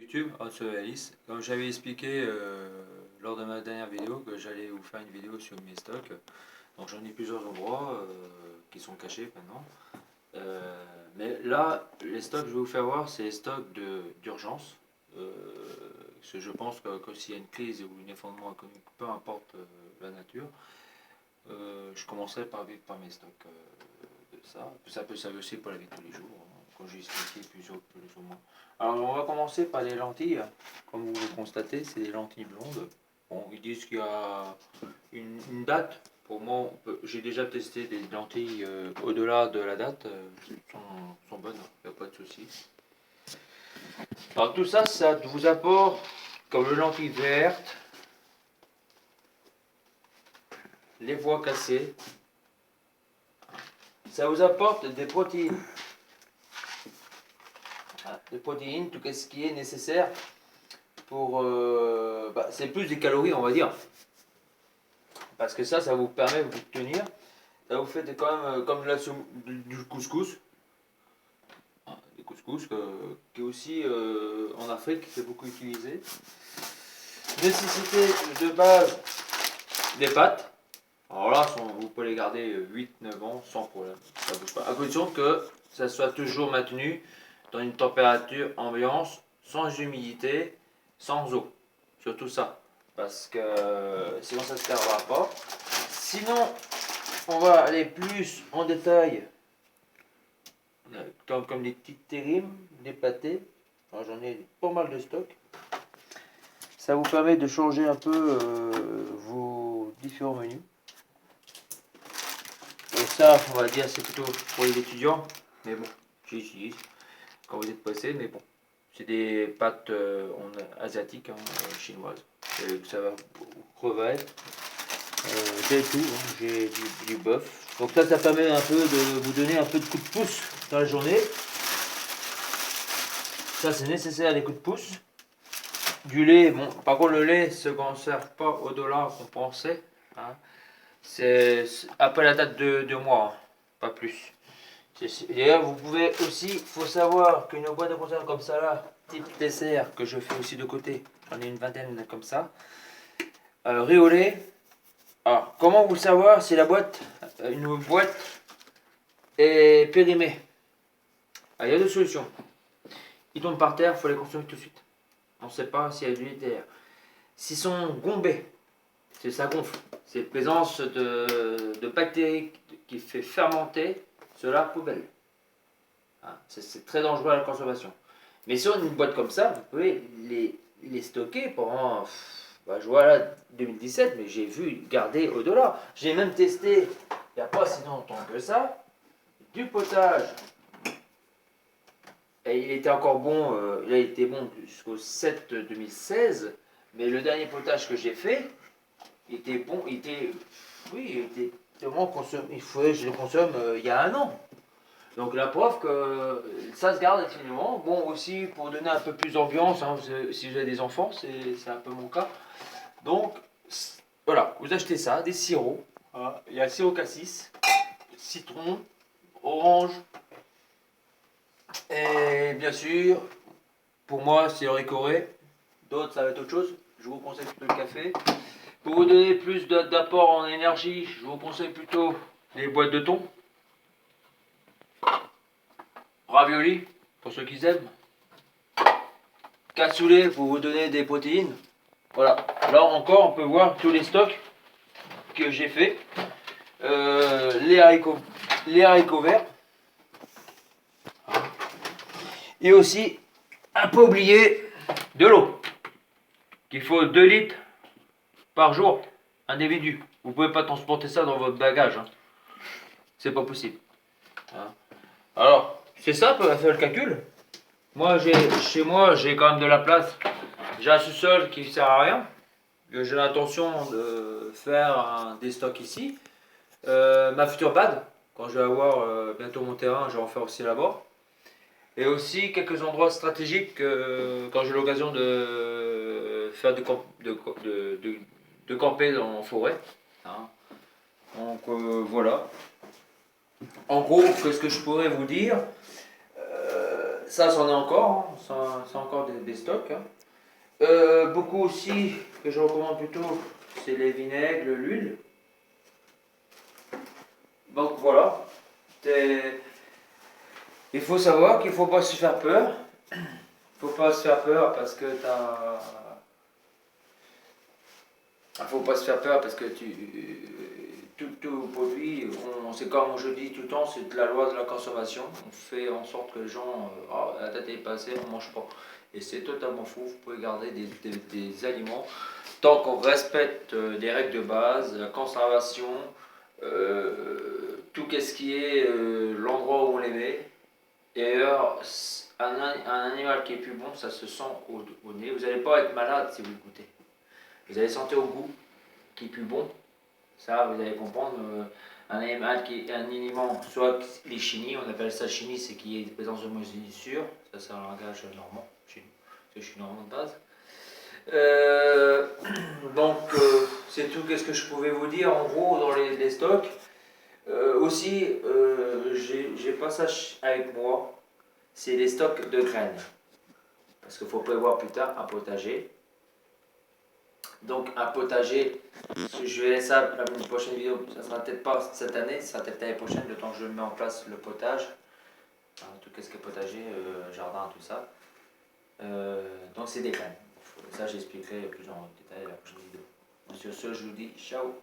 YouTube, Alice. Comme j'avais expliqué lors de ma dernière vidéo que j'allais vous faire une vidéo sur mes stocks. Donc j'en ai plusieurs endroits qui sont cachés maintenant. Mais là, les stocks que je vais vous faire voir, c'est les stocks d'urgence. Parce que je pense que s'il y a une crise ou un effondrement économique, peu importe la nature, je commencerai par mes stocks de ça. Ça peut servir aussi pour la vie de tous les jours, hein, comme j'ai expliqué plus ou moins. Alors on va commencer par les lentilles. Comme vous le constatez, c'est des lentilles blondes. Bon, ils disent qu'il y a une date. Pour moi, j'ai déjà testé des lentilles au-delà de la date. Sont bonnes, il n'y a pas de souci. Alors tout ça, ça vous apporte comme les lentilles vertes, les voies cassées. Ça vous apporte des protéines. Des protéines, tout ce qui est nécessaire pour... c'est plus des calories, on va dire. Parce que ça vous permet de tenir. Ça vous fait quand même comme du couscous. Du couscous qui est aussi en Afrique, c'est beaucoup utilisé. Nécessité de base des pâtes. Alors là, vous pouvez les garder 8-9 ans sans problème. Ça bouge pas. À condition que ça soit toujours maintenu dans une température ambiance, sans humidité, sans eau. Surtout ça. Parce que sinon ça ne se gardera pas. Sinon, on va aller plus en détail. Comme des petites terrines, des pâtés. J'en ai pas mal de stock. Ça vous permet de changer un peu vos différents menus. Et ça, on va dire, c'est plutôt pour les étudiants. Mais bon, j'utilise quand vous êtes pressé. Mais bon, c'est des pâtes asiatiques, hein, chinoises. Ça va crevettes. J'ai tout, hein. J'ai du bœuf. Donc ça permet un peu de vous donner un peu de coup de pouce dans la journée. Ça, c'est nécessaire, des coups de pouce. Du lait, bon, par contre, le lait ne se conserve pas au-delà qu'on pensait. Hein. C'est après la date de 2 mois, hein, pas plus. D'ailleurs, vous pouvez aussi, il faut savoir qu'une boîte de conserve comme ça là, type dessert, que je fais aussi de côté, j'en ai une vingtaine comme ça. Riz au lait. Alors, comment vous savoir si une boîte est périmée? Il y a deux solutions. Ils tombent par terre, il faut les consommer tout de suite. On ne sait pas s'il y a du l'intérieur. S'ils sont gombés, ça gonfle. C'est la présence de bactéries qui fait fermenter cela poubelle. Hein, c'est très dangereux à la consommation. Mais sur une boîte comme ça, vous pouvez les stocker pendant, je vois là 2017, mais j'ai vu garder au-delà. J'ai même testé, il n'y a pas si longtemps que ça, du potage. Et il était encore bon, il a été bon jusqu'au 7 2016, mais le dernier potage que j'ai fait, il était bon, il était vraiment consommé, je le consomme il y a 1 an. Donc la preuve que ça se garde infiniment. Bon aussi pour donner un peu plus d'ambiance, hein, si vous avez des enfants, c'est un peu mon cas. Donc voilà, vous achetez ça, des sirops. Voilà. Il y a le sirop cassis, citron, orange, et bien sûr, pour moi c'est le ricoré. D'autres ça va être autre chose. Je vous conseille plutôt le café. Pour vous donner plus d'apport en énergie, je vous conseille plutôt les boîtes de thon. Ravioli, pour ceux qui aiment. Cassoulet, pour vous donner des protéines. Voilà. Là encore, on peut voir tous les stocks que j'ai fait. Les haricots verts. Et aussi, à pas oublier, de l'eau. Qu'il faut 2 litres par jour, individu. Vous ne pouvez pas transporter ça dans votre bagage. Hein. C'est pas possible. Hein. Alors, c'est simple, on va faire le calcul. Moi, chez moi, j'ai quand même de la place. J'ai un sous-sol qui ne sert à rien. J'ai l'intention de faire des stocks ici. Ma future pad, quand je vais avoir bientôt mon terrain, je vais en faire aussi là-bas. Et aussi quelques endroits stratégiques quand j'ai l'occasion de faire de camper en forêt. Hein. Donc voilà. En gros, qu'est-ce que je pourrais vous dire Ça, c'en est encore, hein. Ça, c'est encore des stocks, hein. Beaucoup aussi, que je recommande plutôt, c'est les vinaigres, l'huile. Donc voilà. Il faut savoir qu'il ne faut pas se faire peur. Faut pas se faire peur parce que t'as. Faut pas se faire peur parce que tout produit, c'est comme je dis tout le temps, c'est de la loi de la consommation. On fait en sorte que les gens, la date est passée, on mange pas. Et c'est totalement faux. Vous pouvez garder des aliments tant qu'on respecte les règles de base, la conservation, tout ce qui est l'endroit où on les met. Et d'ailleurs, un animal qui est plus bon, ça se sent au nez. Vous n'allez pas être malade si vous le goûtez. Vous allez sentir au goût qui est plus bon. Ça, vous allez comprendre. Un animal qui est un aliment, soit les chenilles, on appelle ça chenille, c'est qu'il y ait des présences de moisissure. Ça, c'est un langage normand chez nous, parce que je suis normand de base. C'est tout ce que je pouvais vous dire en gros dans les stocks. Aussi, j'ai pas ça avec moi, c'est les stocks de graines. Parce qu'il faut prévoir plus tard un potager. Donc un potager, je vais laisser ça pour une prochaine vidéo, ça sera peut-être pas cette année, ça sera peut-être l'année prochaine, le temps que je mets en place le potage. Tout ce qui est potager, jardin, tout ça. Donc c'est des graines. Ça j'expliquerai plus en détail la prochaine vidéo. Sur ce, je vous dis ciao.